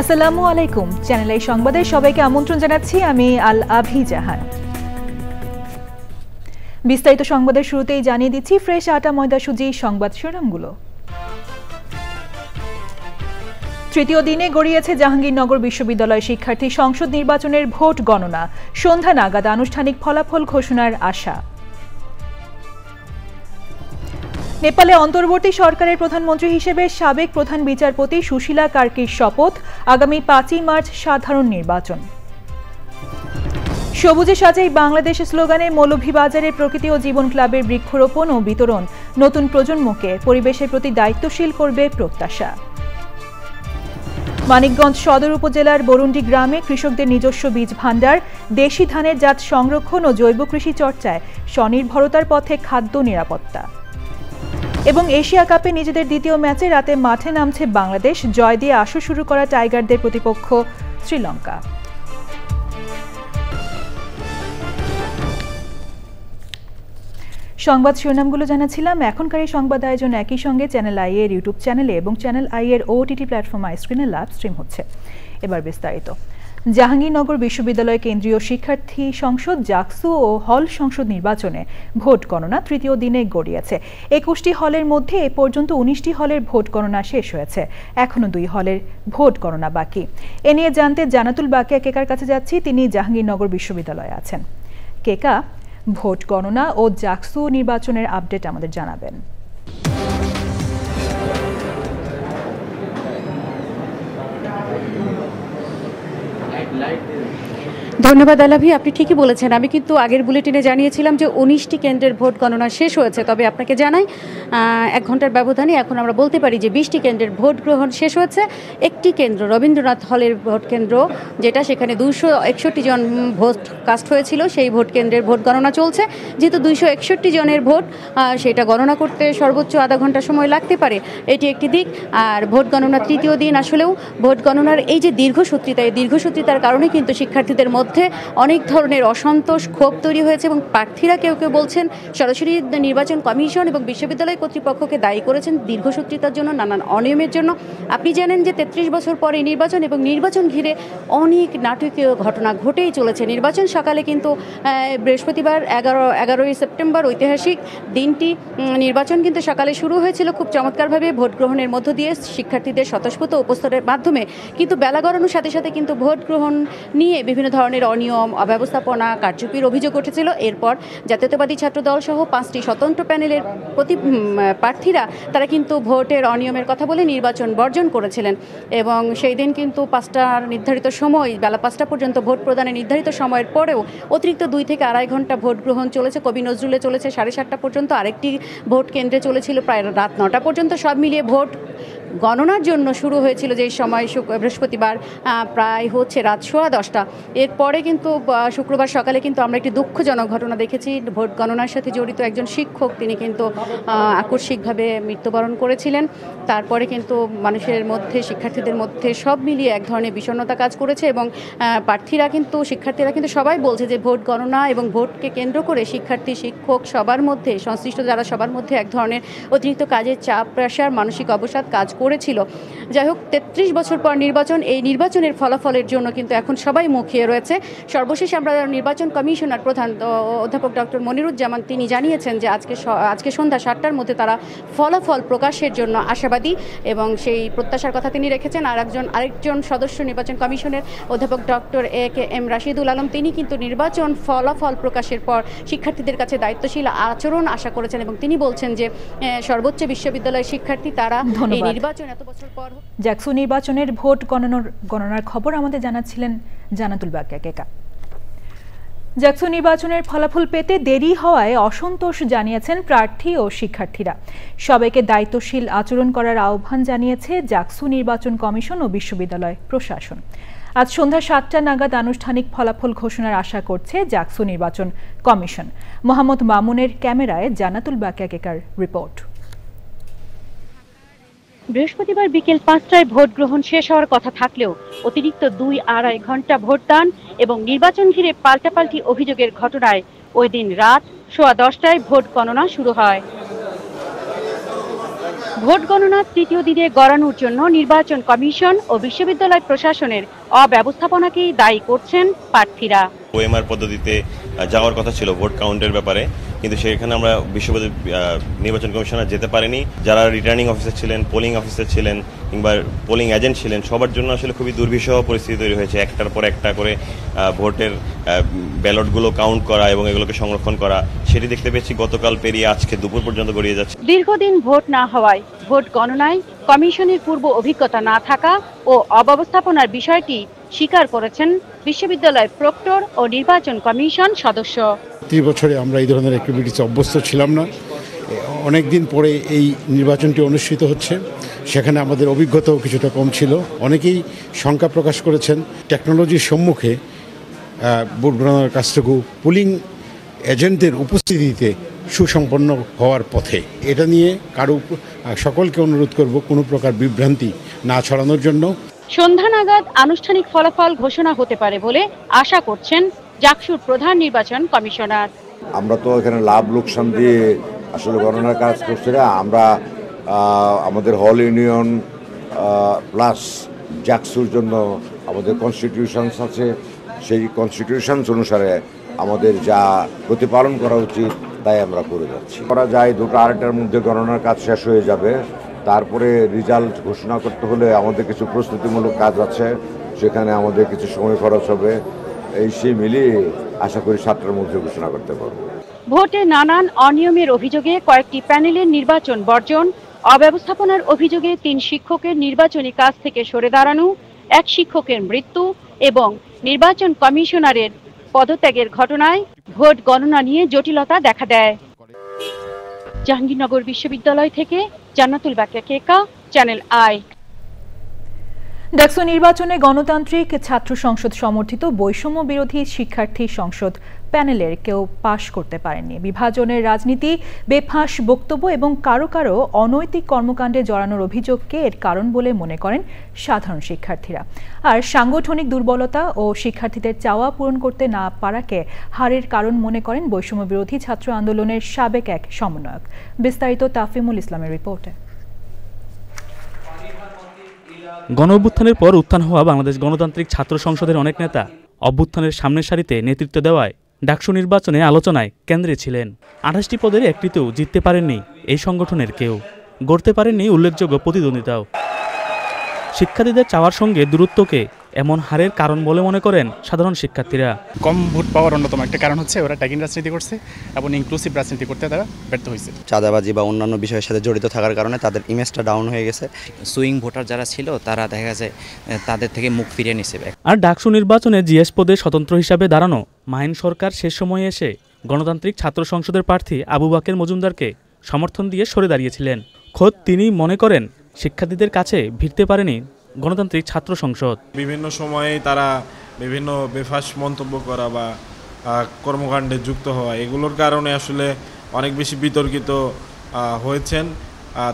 আসসালামু আলাইকুম, চ্যানেল এই সংবাদে সবাইকে আমন্ত্রণ জানাচ্ছি। আমি আল আভি জাহান। বিস্তারিত সংবাদের শুরুতেই জানিয়ে দিচ্ছি ফ্রেশ আটা ময়দা সুজি সংবাদ শিরোনামগুলো। তৃতীয় দিনে গড়িয়েছে জাহাঙ্গীরনগর বিশ্ববিদ্যালয় শিক্ষার্থী সংসদ নির্বাচনের ভোট গণনা। সন্ধ্যা নাগাদ আনুষ্ঠানিক ফলাফল ঘোষণার আশা। নেপালে অন্তর্বর্তী সরকারের প্রধানমন্ত্রী হিসেবে সাবেক প্রধান বিচারপতি সুশীলা কার্কির শপথ। আগামী 5ই মার্চ সাধারণ নির্বাচন। সবুজে সাজাই বাংলাদেশ স্লোগানে মৌলভীবাজারের প্রকৃতি ও জীবন ক্লাবের বৃক্ষরোপণ ও বিতরণ। নতুন প্রজন্মকে পরিবেশের প্রতি দায়িত্বশীল করবে প্রত্যাশা। মানিকগঞ্জ সদর উপজেলার বরুন্ডি গ্রামে কৃষকদের নিজস্ব বীজ ভাণ্ডার। দেশি ধানের জাত সংরক্ষণ ও জৈব কৃষি চর্চায় স্বনির্ভরতার পথে খাদ্য নিরাপত্তা। এবং এশিয়া কাপে নিজেদের দ্বিতীয় ম্যাচে রাতে মাঠে নামছে বাংলাদেশ। জয় দিয়ে আসর শুরু করা টাইগারদের প্রতিপক্ষ শ্রীলঙ্কা। সংবাদ শিরোনামগুলো জানাচ্ছিলাম। এখনকার এই সংবাদ আয়োজন একই সঙ্গে চ্যানেল আই এর ইউটিউব চ্যানেলে এবং চ্যানেল আই এর ওটিটি প্ল্যাটফর্ম আইস্ক্রিনে লাইভ স্ট্রিম হচ্ছে। এবার বিস্তারিত। জাহাঙ্গীরনগর বিশ্ববিদ্যালয় কেন্দ্রীয় শিক্ষার্থী সংসদ জাকসু ও হল সংসদ নির্বাচনে ভোট গণনা তৃতীয় দিনে গড়িয়েছে। 21টি হলের মধ্যে এ পর্যন্ত 19টি হলের ভোট গণনা শেষ হয়েছে। এখনো 2 হলের ভোট গণনা বাকি। এ নিয়ে জানতে জানাতুল বাকিয়া কেকার কাছে যাচ্ছি। তিনি জাহাঙ্গীরনগর বিশ্ববিদ্যালয়ে আছেন। কেকা, ভোট গণনা ও জাকসু নির্বাচনের আপডেট আমাদের জানাবেন। ধন্যবাদ আলাভি, আপনি ঠিকই বলেছেন। আমি কিন্তু আগের বুলেটিনে জানিয়েছিলাম যে 19টি কেন্দ্রের ভোট গণনা শেষ হয়েছে। তবে আপনাকে জানাই 1 ঘন্টার ব্যবধানে এখন আমরা বলতে পারি যে 20টি কেন্দ্রের ভোট গ্রহণ শেষ হয়েছে। একটি কেন্দ্র রবীন্দ্রনাথ হলের ভোট কেন্দ্র, যেটা সেখানে 261 জন ভোট কাস্ট হয়েছিল, সেই ভোট কেন্দ্রের ভোট গণনা চলছে। যেহেতু 261 জনের ভোট, সেটা গণনা করতে সর্বোচ্চ আধা ঘন্টা সময় লাগতে পারে, এটি একটি দিক। আর ভোট গণনার তৃতীয় দিন আসলেও ভোট গণনার এই যে দীর্ঘসূত্রিতা, এই দীর্ঘসূত্রিতার কারণে কিন্তু শিক্ষার্থীদের মধ্যে অনেক ধরনের অসন্তোষ, ক্ষোভ তৈরি হয়েছে এবং প্রার্থীরা কেউ কেউ বলছেন সরাসরি নির্বাচন কমিশন এবং বিশ্ববিদ্যালয় কর্তৃপক্ষকে দায়ী করেছেন দীর্ঘসূত্রিতার জন্য, নানান অনিয়মের জন্য। আপনি জানেন যে 33 বছর পরে নির্বাচন এবং নির্বাচন ঘিরে অনেক নাটকীয় ঘটনা ঘটেই চলেছে। নির্বাচন সকালে কিন্তু বৃহস্পতিবার 11ই সেপ্টেম্বর ঐতিহাসিক দিনটি, নির্বাচন কিন্তু সকালে শুরু হয়েছিল খুব চমৎকারভাবে ভোট গ্রহণের মধ্য দিয়ে শিক্ষার্থীদের স্বতঃস্ফূর্ত উপস্থিতির মাধ্যমে। কিন্তু বেলা গড়ানোর সাথে সাথে কিন্তু ভোট গ্রহণ নিয়ে বিভিন্ন ধরনের অনিয়ম, অব্যবস্থাপনা, কারচুপির অভিযোগ উঠেছিল। এরপর জাতীয়তাবাদী ছাত্র দল সহ 5টি স্বতন্ত্র প্যানেলের প্রার্থীরা তারা কিন্তু ভোটের অনিয়মের কথা বলে নির্বাচন বর্জন করেছিলেন এবং সেই দিন কিন্তু 5টার নির্ধারিত সময়, বেলা 5টা পর্যন্ত ভোট প্রদানের নির্ধারিত সময়ের পরেও অতিরিক্ত 2 থেকে আড়াই ঘন্টা ভোট গ্রহণ চলেছে। কবি নজরুলে চলেছে 7:30টা পর্যন্ত, আরেকটি ভোট কেন্দ্রে চলেছিল প্রায় রাত 9টা পর্যন্ত। সব মিলিয়ে ভোট গণনার জন্য শুরু হয়েছিল যে সময় বৃহস্পতিবার প্রায় হচ্ছে রাত 10:15। এরপরে কিন্তু শুক্রবার সকালে কিন্তু আমরা একটি দুঃখজনক ঘটনা দেখেছি। ভোট গণনার সাথে জড়িত একজন শিক্ষক, তিনি কিন্তু আকস্মিকভাবে মৃত্যুবরণ করেছিলেন। তারপরে কিন্তু মানুষের মধ্যে, শিক্ষার্থীদের মধ্যে সব মিলিয়ে এক ধরনের বিষণ্ণতা কাজ করেছে এবং শিক্ষার্থীরা কিন্তু সবাই বলছে যে ভোট গণনা এবং ভোটকে কেন্দ্র করে শিক্ষার্থী, শিক্ষক সবার মধ্যে, সংশ্লিষ্ট যারা সবার মধ্যে এক ধরনের অতিরিক্ত কাজের চাপ, প্রেশার, মানসিক অবসাদ কাজ করেছিল। যাই হোক, 33 বছর পর নির্বাচন, এই নির্বাচনের ফলাফলের জন্য কিন্তু এখন সবাই মুখিয়ে রয়েছে। সর্বশেষে আমরা নির্বাচন কমিশনার প্রধান অধ্যাপক ডক্টর মনিরুজ্জামান তিনি জানিয়েছেন যে আজকে সন্ধ্যা 7টার মধ্যে তারা ফলাফল প্রকাশের জন্য আশাবাদী এবং সেই প্রত্যাশার কথা তিনি রেখেছেন। আরেকজন সদস্য নির্বাচন কমিশনের অধ্যাপক ডক্টর এ.কে.এম. রাশিদুল আলম, তিনি কিন্তু নির্বাচন ফলাফল প্রকাশের পর শিক্ষার্থীদের কাছে দায়িত্বশীল আচরণ আশা করেছেন এবং তিনি বলছেন যে সর্বোচ্চ বিশ্ববিদ্যালয়ের শিক্ষার্থী তারা এই নির্বাচন এত বছর পর। জাকসু নির্বাচনের ভোট গণনার খবর আমাদের জানাচ্ছিলেন জানাতুল বাকিয়া কেকা। জাকসু নির্বাচনের ফলাফল পেতে দেরি হওয়ায় অসন্তোষ জানিয়েছেন প্রার্থী ও শিক্ষার্থীরা। সবাইকে দায়িত্বশীল আচরণ করার আহ্বান জানিয়েছে জাকসু নির্বাচন কমিশন ও বিশ্ববিদ্যালয় প্রশাসন। আজ সন্ধ্যা ৭টা নাগাদ আনুষ্ঠানিক ফলাফল ঘোষণার আশা করছে জাকসু নির্বাচন কমিশন। মোহাম্মদ মামুনের ক্যামেরায় জান্নাতুল বাকিয়ার রিপোর্ট। বৃহস্পতিবার বিকেল ৫টায় ভোট গ্রহণ শেষ হওয়ার কথা থাকলেও অতিরিক্ত ২-২.৫ ঘন্টা ভোটদান এবং নির্বাচন ঘিরে পাল্টাপাল্টি অভিযোগের ঘটনায় ওই দিন রাত 10:15টায় ভোট গণনা শুরু হয়। ভোট গণনার তৃতীয় দিনে গড়ানোর জন্য নির্বাচন কমিশন ও বিশ্ববিদ্যালয় প্রশাসনের অব্যবস্থাপনাকেই দায়ী করছেন প্রার্থীরা। ওএমআর পদ্ধতিতে যাওয়ার কথা ছিল ভোট কাউন্টের ব্যাপারে, কিন্তু সেখানে আমরা বিশ্ববিদ্যালয় নির্বাচন কমিশনার যেতে পারিনি। যারা রিটার্নিং অফিসার ছিলেন, পোলিং অফিসার ছিলেন কিংবা পোলিং এজেন্ট ছিলেন, সবার জন্য আসলে খুবই দুর্বিষহ পরিস্থিতি তৈরি হয়েছে। একটার পর একটা করে ভোটের ব্যালটগুলো কাউন্ট করা এবং এগুলোকে সংরক্ষণ করা, সেটি দেখতে পেয়েছি গতকাল পেরিয়ে আজকে দুপুর পর্যন্ত গড়িয়ে যাচ্ছে। দীর্ঘদিন ভোট না হওয়ায় ভোট গণনায় কমিশনের পূর্ব অভিজ্ঞতা না থাকা ও অব্যবস্থাপনার বিষয়টি স্বীকার করেছেন বিশ্ববিদ্যালয়ের প্রক্টর ও নির্বাচন কমিশন সদস্য। ৩ বছরে আমরা এই ধরনের অ্যাক্টিভিটিতে অভ্যস্ত ছিলাম না। অনেক দিন পরে এই নির্বাচনটি অনুষ্ঠিত হচ্ছে, সেখানে আমাদের অভিজ্ঞতাও কিছুটা কম ছিল। অনেকেই শঙ্কা প্রকাশ করেছেন টেকনোলজির সম্মুখে ভোট গণনার কাজটুকু পুলিং এজেন্টদের উপস্থিতিতে সুসম্পন্ন হওয়ার পথে। এটা নিয়ে সকলকে অনুরোধ করব কোনো প্রকার বিভ্রান্তি না ছড়ানোর জন্য। সন্ধ্যা নাগাদ আনুষ্ঠানিক ফলাফল ঘোষণা হতে পারে বলে আশা করছেন জাকসুর প্রধান নির্বাচন কমিশনার। আমরা তো এখানে লাভ লোকসান দিয়ে আসলে গণনার কাজ করছি না। আমরা আমাদের হল ইউনিয়ন প্লাস জাকসুর জন্য আমাদের কনস্টিটিউশনস আছে, সেই কনস্টিটিউশনস অনুসারে আমাদের যা প্রতিপালন করা উচিত তাই আমরা করে যাচ্ছি। করা যায় 2-2.5টার মধ্যে গণনার কাজ শেষ হয়ে যাবে। তারপরে রেজাল্ট ঘোষণা করতে হলে আমাদের কিছু প্রস্তুতিমূলক কাজ আছে, সেখানে আমাদের কিছু সময় খরচ হবে। সেই মিলিয়ে আশা করি 7টার মধ্যে ঘোষণা করতে পারবো। ভোটে নানান অনিয়মের অভিযোগে কয়েকটি প্যানেলের নির্বাচন বর্জন, অব্যবস্থাপনার অভিযোগে 3 শিক্ষকের নির্বাচনী কাজ থেকে সরে দাঁড়ানো, 1 শিক্ষকের মৃত্যু এবং নির্বাচন কমিশনারের পদত্যাগের ঘটনায় ভোট গণনা নিয়ে জটিলতা দেখা দেয়। জাহাঙ্গীরনগর বিশ্ববিদ্যালয় থেকে জান্নাতুল বাকিয়া, চ্যানেল আই। ডাকসু নির্বাচনে গণতান্ত্রিক ছাত্র সংসদ সমর্থিত বৈষম্য বিরোধী শিক্ষার্থী সংসদ প্যানেলের কেউ পাশ করতে পারেননি। বিভাজনের রাজনীতি, বেফাঁস বক্তব্য এবং কারো কারো অনৈতিক কর্মকাণ্ডে জড়ানোর অভিযোগকে এর কারণ বলে মনে করেন সাধারণ শিক্ষার্থীরা। আর সাংগঠনিক দুর্বলতা ও শিক্ষার্থীদের চাওয়া পূরণ করতে না পারাকে হারের কারণ মনে করেন বৈষম্য বিরোধী ছাত্র আন্দোলনের সাবেক এক সমন্বয়ক। বিস্তারিত তাফিমুল ইসলামের রিপোর্টে। গণঅভ্যুত্থানের পর উত্থান হওয়া বাংলাদেশ গণতান্ত্রিক ছাত্র সংসদের অনেক নেতা অভ্যুত্থানের সামনের সারিতে নেতৃত্ব দেওয়ায় ডাকসু নির্বাচনে আলোচনায় কেন্দ্রে ছিলেন। 28টি পদের একটিতেও জিততে পারেননি এই সংগঠনের কেউ, গড়তে পারেননি উল্লেখযোগ্য প্রতিদ্বন্দ্বিতাও। শিক্ষার্থীদের চাওয়ার সঙ্গে দূরত্বকে এমন হারের কারণ বলে মনে করেন সাধারণ শিক্ষার্থীরা। কম ভোট পাওয়ার অন্যতম একটা কারণ হচ্ছে ওরা ট্যাগিং রাজনীতি করছে এবং ইনক্লুসিভ রাজনীতি করতে তারা ব্যর্থ হয়েছে। চাঁদাবাজি বা অন্যান্য বিষয়ের সাথে জড়িত থাকার কারণে তাদের ইমেজটা ডাউন হয়ে গেছে। সুইং ভোটার যারা ছিল তারা দেখা যায় তাদের থেকে মুখ ফিরিয়ে নিছে। আর ডাকসু নির্বাচনে জিএস পদে স্বতন্ত্র হিসাবে দাঁড়ানো মাহিন সরকার শেষ সময়ে এসে গণতান্ত্রিক ছাত্র সংসদের প্রার্থী আবু বাকের মজুমদারকে সমর্থন দিয়ে সরে দাঁড়িয়েছিলেন। খোদ তিনি মনে করেন শিক্ষার্থীদের কাছে ভিড়তে পারেনি গণতান্ত্রিক ছাত্র সংসদ। বিভিন্ন সময়ে তারা বিভিন্ন বেফাঁস মন্তব্য করা বা কর্মকাণ্ডে যুক্ত হওয়া, এগুলোর কারণে আসলে অনেক বেশি বিতর্কিত হয়েছেন।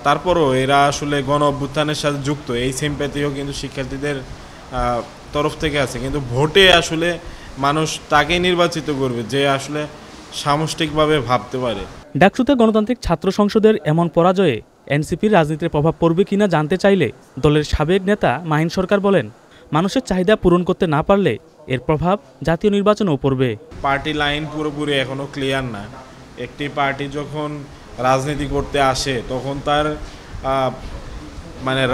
তারপরও এরা আসলে গণ অভ্যুত্থানের সাথে যুক্ত, এই সিম্প্যাথিও কিন্তু শিক্ষার্থীদের তরফ থেকে আছে। কিন্তু ভোটে আসলে মানুষ তাকেই নির্বাচিত করবে যে আসলে সামষ্টিকভাবে ভাবতে পারে। ডাকসুতে গণতান্ত্রিক ছাত্র সংসদের এমন পরাজয়ে এনসিপির রাজনীতির প্রভাব পড়বে কিনা জানতে চাইলে দলের সাবেক নেতা মাহিন সরকার বলেন, মানুষের চাহিদা পূরণ করতে না পারলে এর প্রভাব জাতীয় নির্বাচনেও পড়বে। পার্টি লাইন পুরোপুরি এখনো ক্লিয়ার না। একটি পার্টি যখন রাজনীতি করতে আসে তখন তার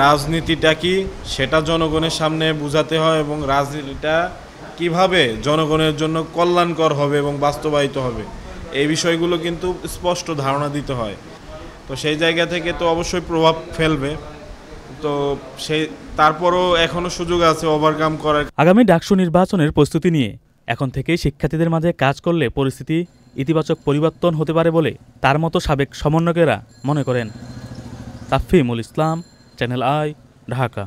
রাজনীতিটা কি সেটা জনগণের সামনে বোঝাতে হয় এবং রাজনীতিটা কিভাবে জনগণের জন্য কল্যাণকর হবে এবং বাস্তবায়িত হবে এই বিষয়গুলো কিন্তু স্পষ্ট ধারণা দিতে হয়। তো সেই জায়গা থেকে তো অবশ্যই প্রভাব ফেলবে। তো তারপরও এখনো সুযোগ আছে ওভারকাম করার। আগামী ডাকসু নির্বাচনের প্রস্তুতি নিয়ে এখন থেকেই শিক্ষার্থীদের মাঝে কাজ করলে পরিস্থিতি ইতিবাচক পরিবর্তন হতে পারে বলে তার মতো সাবেক সমন্বয়কেরা মনে করেন। তাফহিমুল ইসলাম, চ্যানেল আই, ঢাকা।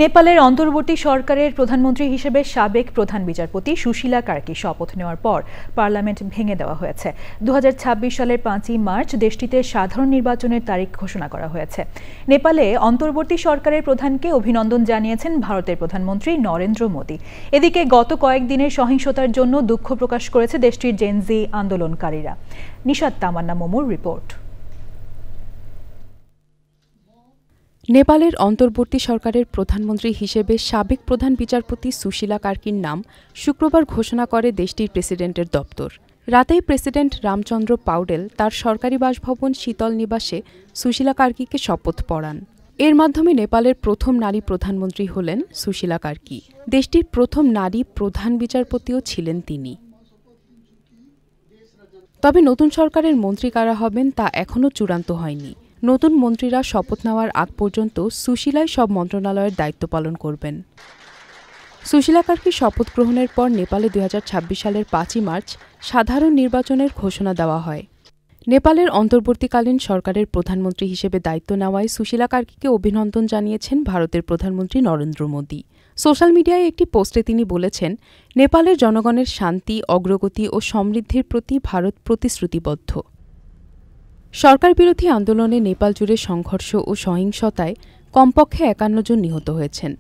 নেপালের অন্তর্বর্তী সরকারের প্রধানমন্ত্রী হিসেবে সাবেক প্রধান বিচারপতি সুশীলা কার্কি শপথ নেওয়ার পর পার্লামেন্ট ভেঙে দেওয়া হয়েছে। 2026 সালের 5ই মার্চ দেশটিতে সাধারণ নির্বাচনের তারিখ ঘোষণা করা হয়েছে। নেপালে অন্তর্বর্তী সরকারের প্রধানকে অভিনন্দন জানিয়েছেন ভারতের প্রধানমন্ত্রী নরেন্দ্র মোদী। এদিকে গত কয়েকদিনের সহিংসতার জন্য দুঃখ প্রকাশ করেছে দেশটির জেনজি আন্দোলনকারীরা। নিশাত তামান্না মোমুর রিপোর্ট। নেপালের অন্তর্বর্তী সরকারের প্রধানমন্ত্রী হিসেবে সাবেক প্রধান বিচারপতি সুশীলা কার্কির নাম শুক্রবার ঘোষণা করে দেশটির প্রেসিডেন্টের দপ্তর। রাতেই প্রেসিডেন্ট রামচন্দ্র পাউডেল তার সরকারি বাসভবন শীতল নিবাসে সুশীলা কার্কিকে শপথ পড়ান। এর মাধ্যমে নেপালের প্রথম নারী প্রধানমন্ত্রী হলেন সুশীলা কার্কি। দেশটির প্রথম নারী প্রধান বিচারপতিও ছিলেন তিনি। তবে নতুন সরকারের মন্ত্রী কারা হবেন তা এখনও চূড়ান্ত হয়নি। নতুন মন্ত্রীরা শপথ নেওয়ার আগ পর্যন্ত সুশীলাই সব মন্ত্রণালয়ের দায়িত্ব পালন করবেন। সুশীলা কার্কির শপথ গ্রহণের পর নেপালে 2026 সালের 5ই মার্চ সাধারণ নির্বাচনের ঘোষণা দেওয়া হয়। নেপালের অন্তর্বর্তীকালীন সরকারের প্রধানমন্ত্রী হিসেবে দায়িত্ব নেওয়ায় সুশীলা কার্কিকে অভিনন্দন জানিয়েছেন ভারতের প্রধানমন্ত্রী নরেন্দ্র মোদী। সোশ্যাল মিডিয়ায় একটি পোস্টে তিনি বলেছেন, নেপালের জনগণের শান্তি, অগ্রগতি ও সমৃদ্ধির প্রতি ভারত প্রতিশ্রুতিবদ্ধ। সরকার বিরোধী আন্দোলনে নেপাল জুড়ে সংঘর্ষ ও সহিংসতায় কমপক্ষে 51 জন নিহত হয়েছেন।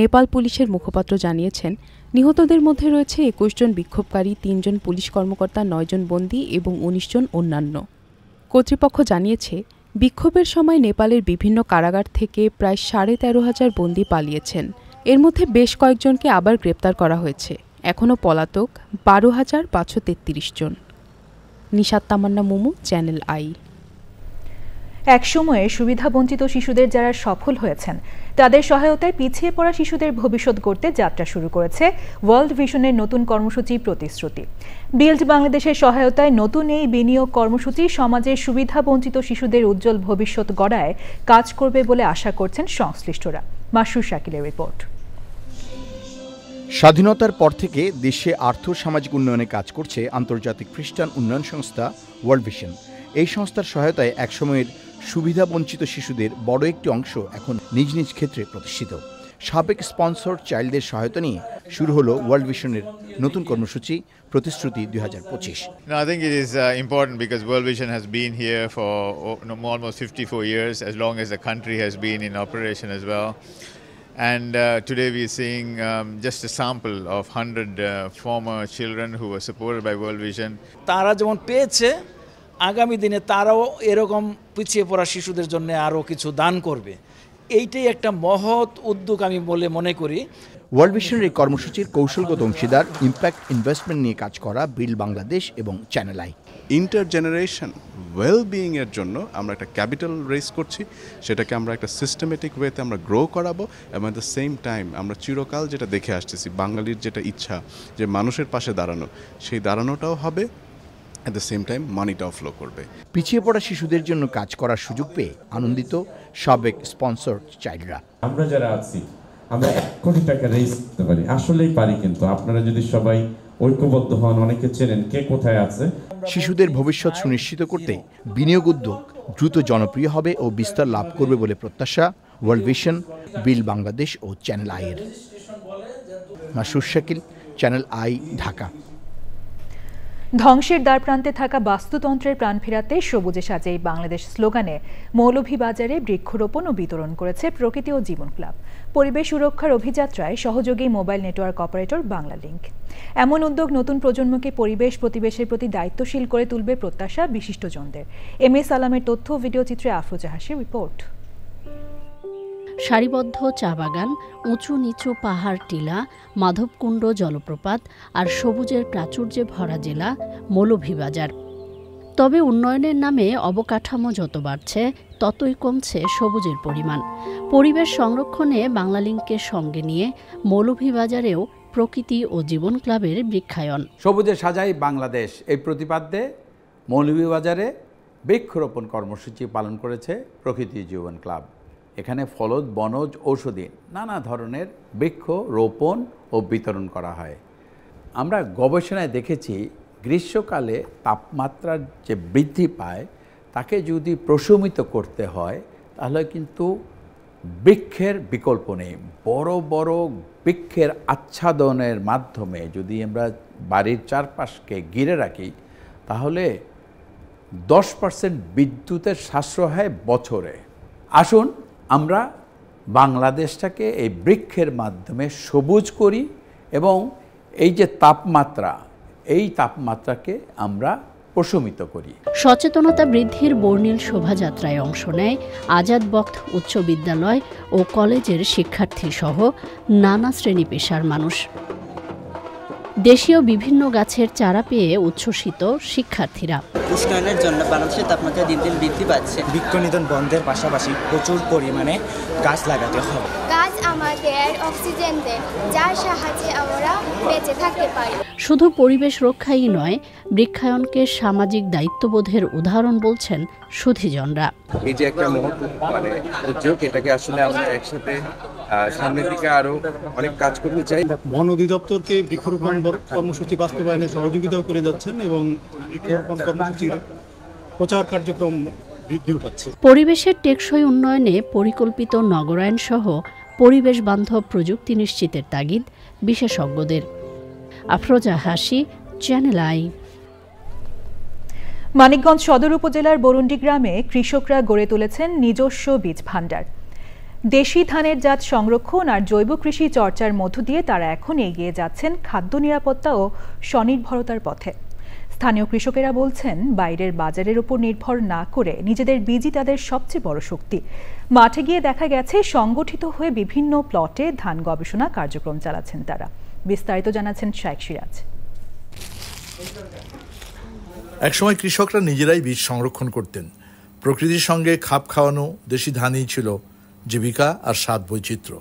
নেপাল পুলিশের মুখপাত্র জানিয়েছেন, নিহতদের মধ্যে রয়েছে 21 জন বিক্ষোভকারী, 3 জন পুলিশ কর্মকর্তা, 9 জন বন্দী এবং 19 জন অন্যান্য। কর্তৃপক্ষ জানিয়েছে, বিক্ষোভের সময় নেপালের বিভিন্ন কারাগার থেকে প্রায় 13,500 বন্দী পালিয়েছেন। এর মধ্যে বেশ কয়েকজনকে আবার গ্রেপ্তার করা হয়েছে। এখনও পলাতক 12,533 জন। নিশাত তামান্না মোমো, চ্যানেল আই। এক সময়ে সুবিধাবঞ্চিত শিশুদের যারা সফল হয়েছেন তাদের সহায়তায় পিছিয়ে পড়া শিশুদের ভবিষ্যৎ গড়তে যাত্রা শুরু করেছে ওয়ার্ল্ড ভিশনের নতুন কর্মসূচি প্রতিশ্রুতি। বিল্ড বাংলাদেশের সহায়তায় নতুন এই বিনিয়োগ কর্মসূচি সমাজের সুবিধাবঞ্চিত শিশুদের উজ্জ্বল ভবিষ্যৎ গড়ায় কাজ করবে বলে আশা করছেন সংশ্লিষ্টরা। মাসরুর শাকিলের রিপোর্ট। স্বাধীনতার পর থেকে দেশে আর্থ-সামাজিক উন্নয়নে কাজ করছে আন্তর্জাতিক খ্রিস্টান উন্নয়ন সংস্থা ওয়ার্ল্ড ভিশন। এই সংস্থার সহায়তায় একসময়ের সুবিধাবঞ্চিত শিশুদের বড় একটি অংশ এখন নিজ নিজ ক্ষেত্রে প্রতিষ্ঠিত। সাবেক স্পন্সর চাইল্ডদের সহায়তা নিয়ে শুরু হলো ওয়ার্ল্ড ভিশনের নতুন কর্মসূচি প্রতিশ্রুতি 2025। I think it is important because World Vision has been here for almost 54 years, as long as the country has been in operation as well. And today we are seeing just a sample of 100 former children who were supported by World Vision. তারা যেমন পেয়েছে, আগামী দিনে তারাও এরকম পিছিয়ে পড়া শিশুদের জন্য আরও কিছু দান করবে। এইটাই একটা মহৎ উদ্যোগ আমি বলে মনে করি। ওয়ার্ল্ড ভিশনের এই কর্মসূচির কৌশলগত অংশীদার ইম্প্যাক্ট ইনভেস্টমেন্ট নিয়ে কাজ করা বিল্ড বাংলাদেশ এবং চ্যানেল আই। ইন্টারজেনারেশন ওয়েলবিইংয়ের জন্য আমরা একটা ক্যাপিটাল রেজ করছি, সেটাকে আমরা একটা সিস্টেমেটিক ওয়েতে আমরা গ্রো করাবো এবং অ্যাট দ্য সেম টাইম আমরা চিরকাল যেটা দেখে আসতেছি, বাঙালির যেটা ইচ্ছা যে মানুষের পাশে দাঁড়ানো, সেই দাঁড়ানোটাও হবে, অ্যাট দ্য সেম টাইম মানিটাও ফ্লো করবে। পিছিয়ে পড়া শিশুদের জন্য কাজ করার সুযোগ পেয়ে আনন্দিত সাবেক স্পন্সর চাইল্ডরা। আমরা যারা আছি আমরা 1 কোটি টাকা রেজ করতে পারি, আসলেই পারি, কিন্তু আপনারা যদি সবাই ঐক্যবদ্ধ হন, অনেকে চেনেন কে কোথায় আছে। শিশুদের ভবিষ্যৎ সুনিশ্চিত করতে বিনিয়োগ উদ্যোগ দ্রুত জনপ্রিয় হবে ও বিস্তার লাভ করবে বলে প্রত্যাশা ওয়ার্ল্ড ভিশন, বিল্ড বাংলাদেশ ও চ্যানেল আই এর। Masrur Shakil, channel I, Dhaka. ধ্বংসের দ্বারপ্রান্তে থাকা বাস্তুতন্ত্রের প্রাণ ফেরাতে সবুজে সাজেই বাংলাদেশ স্লোগানে মৌলভীবাজারে বৃক্ষরোপণ ও বিতরণ করেছে প্রকৃতি ও জীবন ক্লাব। পরিবেশ সুরক্ষার অভিযাত্রায় সহযোগী মোবাইল নেটওয়ার্ক অপারেটর বাংলালিংক। এমন উদ্যোগ নতুন প্রজন্মকে পরিবেশ প্রতিবেশের প্রতি দায়িত্বশীল করে তুলবে প্রত্যাশা বিশিষ্টজনদের। এম এ সালামের তথ্য ভিডিও চিত্রে আফরোজা হাসির রিপোর্ট। সারিবদ্ধ চা বাগান, উঁচু নিচু পাহাড় টিলা, মাধবকুণ্ড জলপ্রপাত আর সবুজের প্রাচুর্যে ভরা জেলা মৌলভীবাজার। তবে উন্নয়নের নামে অবকাঠামো যত বাড়ছে ততই কমছে সবুজের পরিমাণ। পরিবেশ সংরক্ষণে বাংলালিংকের সঙ্গে নিয়ে মৌলভীবাজারেও প্রকৃতি ও জীবন ক্লাবের বৃক্ষায়ন। সবুজে সাজাই বাংলাদেশ এই প্রতিপাদ্যে মৌলভীবাজারে বৃক্ষরোপণ কর্মসূচি পালন করেছে প্রকৃতি জীবন ক্লাব। এখানে ফলদ, বনজ, ঔষধি নানা ধরনের বৃক্ষ রোপণ ও বিতরণ করা হয়। আমরা গবেষণায় দেখেছি গ্রীষ্মকালে তাপমাত্রার যে বৃদ্ধি পায় তাকে যদি প্রশমিত করতে হয় তাহলে কিন্তু বৃক্ষের বিকল্প নেই। বড় বড় বৃক্ষের আচ্ছাদনের মাধ্যমে যদি আমরা বাড়ির চারপাশকে ঘিরে রাখি তাহলে 10% বিদ্যুতের সাশ্রয় হয় বছরে। আসুন আমরা বাংলাদেশটাকে এই বৃক্ষের মাধ্যমে সবুজ করি এবং এই যে তাপমাত্রা, এই তাপমাত্রাকে আমরা প্রশমিত করি। সচেতনতা বৃদ্ধির বর্ণিল শোভাযাত্রায় অংশ নেয় আজাদ বক্ত উচ্চ বিদ্যালয় ও কলেজের শিক্ষার্থী সহ নানা শ্রেণী পেশার মানুষ। দেশীয় বিভিন্ন গাছের চারা পেয়ে উচ্ছ্বসিত শিক্ষার্থীরা। উষ্ণায়নের জন্য বাংলাদেশের তাপমাত্রা দিন দিন বৃদ্ধি পাচ্ছে। বৃক্ষনিধন বন্ধের পাশাপাশি প্রচুর পরিমাণে গাছ লাগাতে হবে। গাছ আমাদের অক্সিজেন দেয়, যার সাহায্যে আমরা বেঁচে থাকতে পারি। শুধু পরিবেশ রক্ষাই নয়, বৃক্ষায়নকে সামাজিক দায়িত্ববোধের উদাহরণ বলছেন সুধীজনরা। এই যে একটা মহৎ উদ্যোগ, এটাকে আসলে আমরা একসাথে সামনের দিকে আরো অনেক কাজ করতে চাই। বন অধিদপ্তরকে বৃক্ষরোপণ কর্মসূচি বাস্তবায়নে সহযোগিতা করে যাচ্ছেন এবং বৃক্ষরোপণ কর্মসূচির প্রচার কার্যক্রম বৃদ্ধি পাচ্ছে। পরিবেশের টেকসই উন্নয়নে পরিকল্পিত নগরায়ন সহ পরিবেশ বান্ধব প্রযুক্তি নিশ্চিতের তাগিদ বিশেষজ্ঞদের। আফরোজা হাসি, চ্যানেল আই। মানিকগঞ্জ সদর উপজেলার বরুন্ডি গ্রামে কৃষকরা গড়ে তুলেছেন নিজস্ব বীজ ভাণ্ডার। দেশি ধানের জাত সংরক্ষণ আর জৈব কৃষি চর্চার মধ্য দিয়ে তারা এখন এগিয়ে যাচ্ছেন খাদ্য নিরাপত্তা ও স্বনির্ভরতার পথে। স্থানীয় কৃষকেরা বলছেন, বাইরের বাজারের উপর নির্ভর না করে নিজেদের বীজই তাদের সবচেয়ে বড় শক্তি। মাঠে গিয়ে দেখা গেছে সংগঠিত হয়ে বিভিন্ন প্লটে ধান গবেষণা কার্যক্রম চালাচ্ছেন তারা। বিস্তারিত জানাচ্ছেন শাইখ সিরাজ। একসময় কৃষকরা নিজেরাই বীজ সংরক্ষণ করতেন। প্রকৃতির সঙ্গে খাপ খাওয়ানো দেশি ধানই ছিল জীবিকা আর স্বাদ বৈচিত্র্য।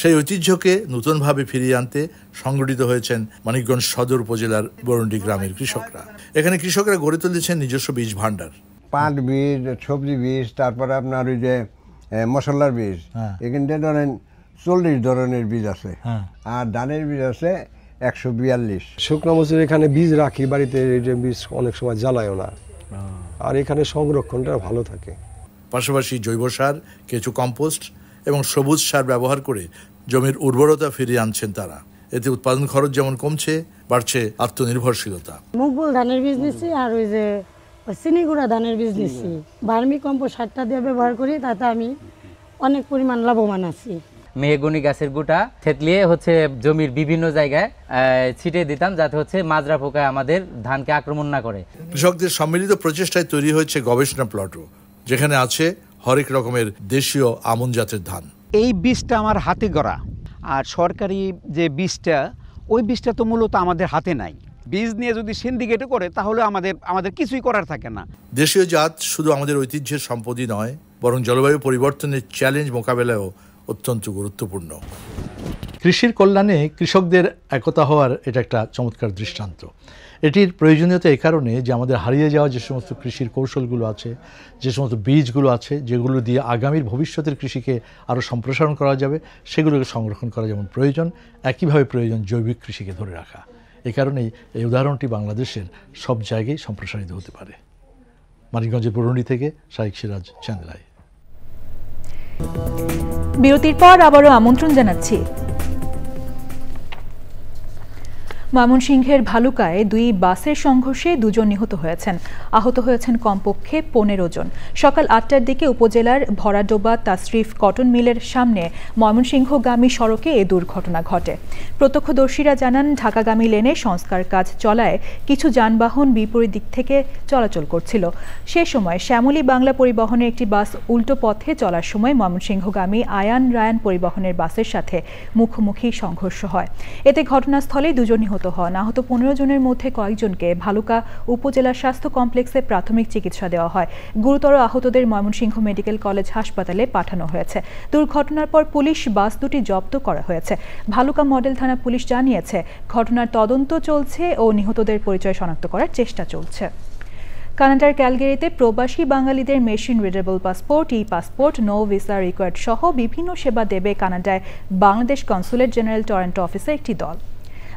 সেই ঐতিহ্যকে নতুনভাবে ফিরিয়ে আনতে সংগঠিত হয়েছেন মানিকগঞ্জ সদর উপজেলার বরুন্ডি গ্রামের কৃষকরা। এখানে কৃষকরা গড়ে তুলেছেন নিজস্ব বীজ ভাণ্ডার। পাট বীজ, সবজি বীজ, তারপরে আপনার ওই যে মশলার বীজ, এখানটা ধরেন 40 ধরনের বীজ আছে। আর ধানের বীজ আছে 142। শুকনো মরিচের এখানে বীজ রাখি বাড়িতে, এই যে বীজ অনেক সময় জ্বালায়ও না, আর এখানে সংরক্ষণটা ভালো থাকে। পাশাপাশি জৈব সার, কেঁচু কম্পোস্ট এবং সবুজ সার ব্যবহার করে জমির উর্বরতা ফিরিয়ে আনছেন তারা। এতে উৎপাদন খরচ যেমন কমছে, বাড়ছে আত্মনির্ভরশীলতা। মুগবুল ধানের বীজ নিচ্ছি আর ওই যে চিনিগুড়া ধানের বীজ নিচ্ছি। ভার্মি কম্পোস্ট সারটা দিয়ে ব্যবহার করি, তাতে আমি অনেক পরিমাণ লাভবান আছি। মেহগনি গাছের গুঁটা থেতলিয়ে জমির বিভিন্ন জায়গায় ছিটিয়ে দিতাম, যাতে মাজরা পোকা আমাদের ধানকে আক্রমণ না করে। কৃষকদের সম্মিলিত প্রচেষ্টায় তৈরি হয়েছে গবেষণা প্লটও, যেখানে আছে হরেক রকমের দেশীয় আমন জাতের ধান। এই বীজটা আমার হাতে গড়া, আর সরকারি যে বীজটা, ওই বীজটা তো মূলত আমাদের হাতে নাই। বীজ নিয়ে যদি সিন্ডিকেট করে তাহলে আমাদের কিছুই করার থাকে না। দেশীয় জাত শুধু আমাদের ঐতিহ্যের সম্পদই নয়, বরং জলবায়ু পরিবর্তনের চ্যালেঞ্জ মোকাবেলায়ও অত্যন্ত গুরুত্বপূর্ণ। কৃষির কল্যাণে কৃষকদের একতা হওয়ার এটা একটা চমৎকার দৃষ্টান্ত। এটির প্রয়োজনীয়তা এই কারণে যে আমাদের হারিয়ে যাওয়া যে সমস্ত কৃষির কৌশলগুলো আছে, যে সমস্ত বীজগুলো আছে, যেগুলো দিয়ে আগামীর ভবিষ্যতের কৃষিকে আরও সম্প্রসারণ করা যাবে, সেগুলোকে সংরক্ষণ করা যেমন প্রয়োজন, একইভাবে প্রয়োজন জৈবিক কৃষিকে ধরে রাখা। এই কারণেই এই উদাহরণটি বাংলাদেশের সব জায়গায় সম্প্রসারিত হতে পারে। মানিকগঞ্জের বরুন্ডি থেকে শাইখ সিরাজ, চ্যানেল আই। বিরতির পর আবারও আমন্ত্রণ জানাচ্ছি। ময়মনসিংহের ভালুকায় 2 বাসের সংঘর্ষে 2 জন নিহত হয়েছেন। আহত হয়েছেন কমপক্ষে 15 জন। সকাল 8টার দিকে উপজেলার ভরাডোবা তাসরিফ কটন মিলের সামনে ময়মনসিংহগামী সড়কে এ দুর্ঘটনা ঘটে। প্রত্যক্ষদর্শীরা জানান, ঢাকাগামী লেনে সংস্কার কাজ চলায় কিছু যানবাহন বিপরীত দিক থেকে চলাচল করছিল। সে সময় শ্যামলী বাংলা পরিবহনের একটি বাস উল্টো পথে চলার সময় ময়মনসিংহগামী আয়ান রায়ান পরিবহনের বাসের সাথে মুখোমুখি সংঘর্ষ হয়। এতে ঘটনাস্থলেই 2 জন নিহত হন। আহত 15 জনের মধ্যে কয়েকজনকে ভালুকা উপজেলা স্বাস্থ্য কমপ্লেক্সে প্রাথমিক চিকিৎসা দেওয়া হয়। গুরুতর আহতদের ময়মনসিংহ মেডিকেল কলেজ হাসপাতালে পাঠানো হয়েছে। দুর্ঘটনার পর পুলিশ বাস দুটি জব্দ করা হয়েছে। ভালুকা মডেল থানা পুলিশ জানিয়েছে, ঘটনার তদন্ত চলছে ও নিহতদের পরিচয় শনাক্ত করার চেষ্টা চলছে। কানাডার ক্যালগেরিতে প্রবাসী বাঙালিদের মেশিন রিডেবল পাসপোর্ট, ই পাসপোর্ট, নো ভিসা রিকোয়ার্ড সহ বিভিন্ন সেবা দেবে কানাডায় বাংলাদেশ কনসুলেট জেনারেল টরন্টো অফিসের একটি দল।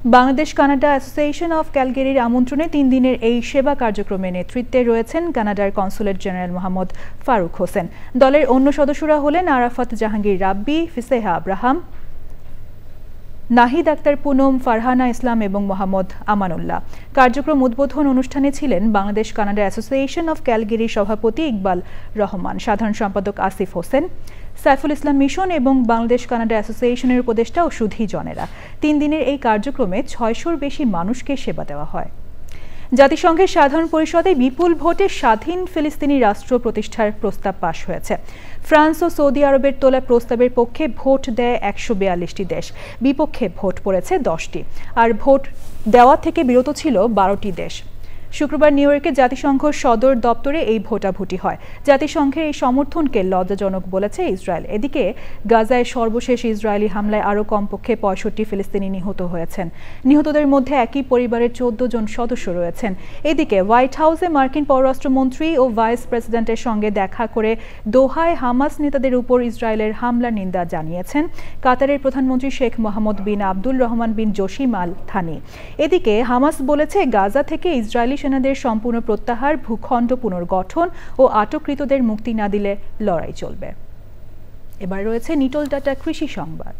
বাংলাদেশ কানাডা অ্যাসোসিয়েশন অফ ক্যালগেরির আমন্ত্রণে 3 দিনের এই সেবা কার্যক্রমে নেতৃত্বে রয়েছেন কানাডার কনসুলেট জেনারেল মোহাম্মদ ফারুক হোসেন। দলের অন্য সদস্যরা হলেন আরাফাত জাহাঙ্গীর রাব্বি, ফিসেহা আব্রাহাম, নাহিদ আক্তার পুনম, ফারহানা ইসলাম এবং মোহাম্মদ আমানুল্লাহ। কার্যক্রম উদ্বোধন অনুষ্ঠানে ছিলেন বাংলাদেশ কানাডা অ্যাসোসিয়েশন অফ ক্যালগেরির সভাপতি ইকবাল রহমান, সাধারণ সম্পাদক আসিফ হোসেন, সাইফুল ইসলাম মিশন এবং বাংলাদেশ কানাডা অ্যাসোসিয়েশনের উপদেষ্টা ও সুধী জনেরা। 3 দিনের এই কার্যক্রমে 600-র বেশি মানুষকে সেবা দেওয়া হয়। জাতিসংঘের সাধারণ পরিষদে বিপুল ভোটে স্বাধীন ফিলিস্তিনি রাষ্ট্র প্রতিষ্ঠার প্রস্তাব পাশ হয়েছে। ফ্রান্স ও সৌদি আরবের তোলা প্রস্তাবের পক্ষে ভোট দেয় 142টি দেশ, বিপক্ষে ভোট পড়েছে 10টি, আর ভোট দেওয়া থেকে বিরত ছিল 12টি দেশ। শুক্রবার নিউ ইয়র্কে জাতিসংঘ সদর দপ্তরে এই ভোটাভুটি হয়। জাতিসংঘের এই সমর্থনকে লজ্জাজনক বলেছে ইসরায়েল। এদিকে গাজায় সর্বশেষ ইসরায়েলি হামলায় আরও কমপক্ষে 65 ফিলিস্তিনি নিহত হয়েছেন। নিহতদের মধ্যে একই পরিবারের 14 জন সদস্য রয়েছেন। এদিকে হোয়াইট হাউসে মার্কিন পররাষ্ট্রমন্ত্রী ও ভাইস প্রেসিডেন্টের সঙ্গে দেখা করে দোহায় হামাস নেতাদের উপর ইসরায়েলের হামলার নিন্দা জানিয়েছেন কাতারের প্রধানমন্ত্রী শেখ মোহাম্মদ বিন আব্দুল রহমান বিন জসিম আল থানি। এদিকে হামাস বলেছে গাজা থেকে ইসরায়েলি সেনাদের সম্পূর্ণ প্রত্যাহার, ভূখণ্ড পুনর্গঠন ও আটককৃতদের মুক্তি না দিলে লড়াই চলবে। এবার রয়েছে নিটল ডাটা কৃষি সংবাদ।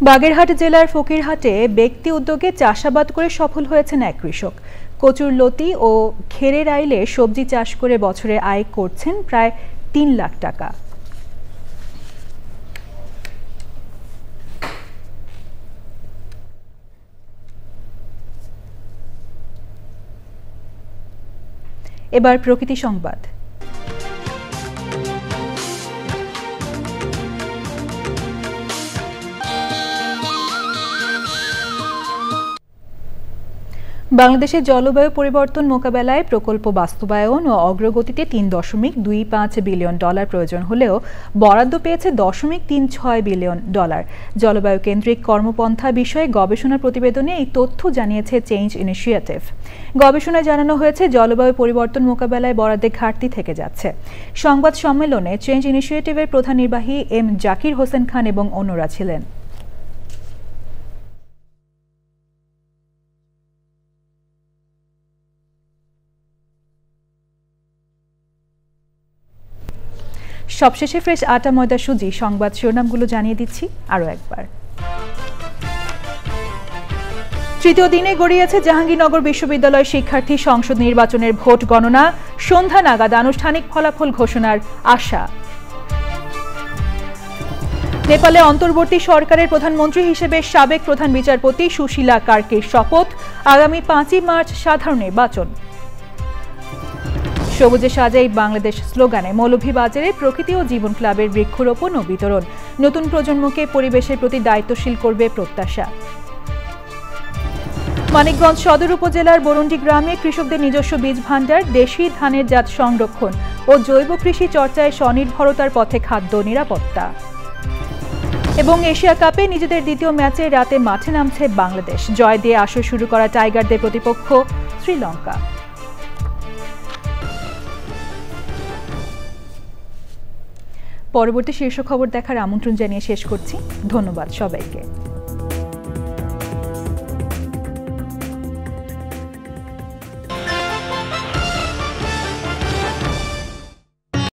বাগেরহাট জেলার ফকিরহাটে ব্যক্তি উদ্যোগে চাষাবাদ করে সফল হয়েছেন এক কৃষক। কচুর লতি ও খেরের আইলে সবজি চাষ করে বছরে আয় করছেন প্রায় 3 লাখ টাকা। এবার প্রকৃতি সংবাদ। বাংলাদেশের জলবায়ু পরিবর্তন মোকাবেলায় প্রকল্প বাস্তবায়ন ও অগ্রগতিতে $3.25 বিলিয়ন প্রয়োজন হলেও বরাদ্দ পেয়েছে $0.36 বিলিয়ন। জলবায়ু কেন্দ্রিক কর্মপন্থা বিষয়ে গবেষণা প্রতিবেদনে এই তথ্য জানিয়েছে চেঞ্জ ইনিশিয়েটিভ। গবেষণায় জানানো হয়েছে জলবায়ু পরিবর্তন মোকাবেলায় বরাদ্দে ঘাটতি থেকে যাচ্ছে। সংবাদ সম্মেলনে চেঞ্জ ইনিশিয়েটিভের প্রধান নির্বাহী এম জাকির হোসেন খান এবং অন্যরা ছিলেন। সবশেষে ফ্রেশ আটা, ময়দা, সুজি সংবাদ শিরোনামগুলো জানিয়ে দিচ্ছি আরও একবার। তৃতীয় দিনে গড়িয়েছে জাহাঙ্গীরনগর বিশ্ববিদ্যালয় শিক্ষার্থী সংসদ নির্বাচনের ভোট গণনা। সন্ধ্যা নাগাদ আনুষ্ঠানিক ফলাফল ঘোষণার আশা। নেপালে অন্তর্বর্তী সরকারের প্রধানমন্ত্রী হিসেবে সাবেক প্রধান বিচারপতি সুশীলা কার্কির শপথ। আগামী 5 মার্চ সাধারণ নির্বাচন। সবুজে সাজাই বাংলাদেশ স্লোগানে মৌলভীবাজারে প্রকৃতি ও জীবন ক্লাবের বৃক্ষরোপণ ও বিতরণ। নতুন প্রজন্মকে পরিবেশের প্রতি দায়িত্বশীল করবে প্রত্যাশা। মানিকগঞ্জ সদর উপজেলার বরুন্ডি গ্রামে কৃষকদের নিজস্ব বীজ ভাণ্ডার, দেশি ধানের জাত সংরক্ষণ ও জৈব কৃষি চর্চায় স্বনির্ভরতার পথে খাদ্য নিরাপত্তা। এবং এশিয়া কাপে নিজেদের দ্বিতীয় ম্যাচে রাতে মাঠে নামছে বাংলাদেশ। জয় দিয়ে আসর শুরু করা টাইগারদের প্রতিপক্ষ শ্রীলঙ্কা। পরবর্তী শীর্ষ খবর দেখার আমন্ত্রণ জানিয়ে শেষ করছি। ধন্যবাদ সবাইকে।